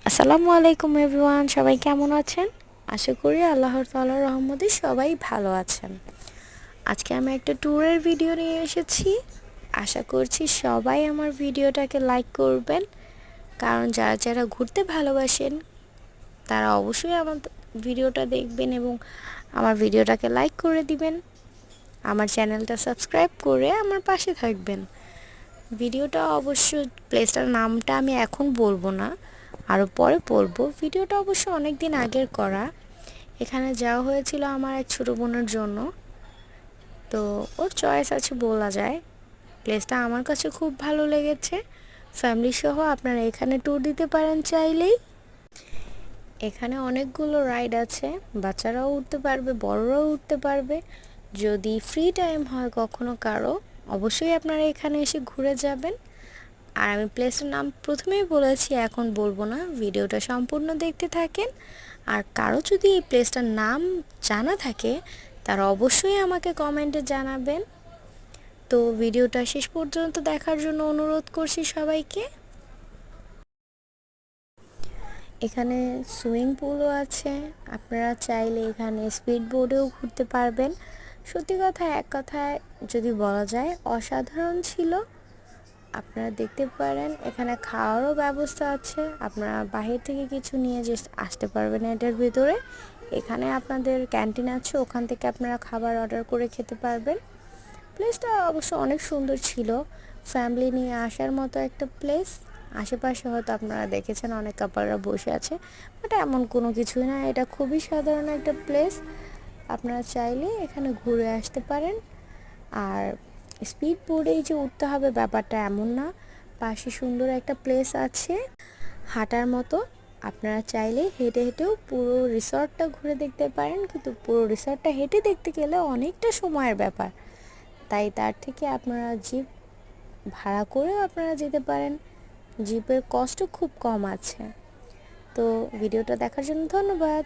আসসালামু আলাইকুম এভরিওয়ান, সবাই কেমন আছেন? আশা করি আল্লাহর তাআলার রহমতে সবাই ভালো আছেন। আজকে আমি একটা ট্যুরের ভিডিও নিয়ে এসেছি। আশা করছি সবাই আমার ভিডিওটাকে লাইক করবেন, কারণ যারা যারা ঘুরতে ভালোবাসেন তারা অবশ্যই আমার ভিডিওটা দেখবেন এবং আমার ভিডিওটাকে লাইক করে দিবেন। আমার চ্যানেলটা সাবস্ক্রাইব করে আমার পাশে থাকবেন। ভিডিওটা অবশ্য প্লেসটার নামটা আমি এখন বলবো না, আরও পরে বলবো। ভিডিওটা অবশ্য অনেক দিন আগের করা। এখানে যাওয়া হয়েছিল আমার এক ছোটো বোনের জন্য, তো ওর চয়েস আছে বলা যায়। প্লেসটা আমার কাছে খুব ভালো লেগেছে। ফ্যামিলি সহ আপনারা এখানে ট্যুর দিতে পারেন চাইলেই। এখানে অনেকগুলো রাইড আছে, বাচ্চারাও উঠতে পারবে, বড়রাও উঠতে পারবে। যদি ফ্রি টাইম হয় কখনো কারো, অবশ্যই আপনারা এখানে এসে ঘুরে যাবেন। আর আমি প্লেসটার নাম প্রথমেই বলেছি, এখন বলবো না, ভিডিওটা সম্পূর্ণ দেখতে থাকেন। আর কারো যদি এই প্লেসটার নাম জানা থাকে তারা অবশ্যই আমাকে কমেন্টে জানাবেন। তো ভিডিওটা শেষ পর্যন্ত দেখার জন্য অনুরোধ করছি সবাইকে। এখানে সুইমিং পুলও আছে, আপনারা চাইলে এখানে স্পিড বোটেও ঘুরতে পারবেন। সত্যি কথা, এক কথায় যদি বলা যায়, অসাধারণ ছিল। আপনারা দেখতে পারেন এখানে খাওয়ারও ব্যবস্থা আছে, আপনারা বাহির থেকে কিছু নিয়ে যে আসতে পারবেন এটার ভিতরে। এখানে আপনাদের ক্যান্টিন আছে, ওখান থেকে আপনারা খাবার অর্ডার করে খেতে পারবেন। প্লেসটা অবশ্য অনেক সুন্দর ছিল, ফ্যামিলি নিয়ে আসার মতো একটা প্লেস। আশেপাশে হয়তো আপনারা দেখেছেন অনেক কাপলরা বসে আছে, বাট এমন কোনো কিছুই না, এটা খুবই সাধারণ একটা প্লেস। আপনারা চাইলে এখানে ঘুরে আসতে পারেন। আর স্পিড বোর্ডেই যে উঠতে হবে ব্যাপারটা এমন না, পাশে সুন্দর একটা প্লেস আছে হাঁটার মতো। আপনারা চাইলে হেঁটে হেঁটেও পুরো রিসর্টটা ঘুরে দেখতে পারেন, কিন্তু পুরো রিসর্টটা হেঁটে দেখতে গেলে অনেকটা সময়ের ব্যাপার। তাই তার থেকে আপনারা জিপ ভাড়া করেও আপনারা যেতে পারেন। জিপের কষ্ট খুব কম আছে। তো ভিডিওটা দেখার জন্য ধন্যবাদ।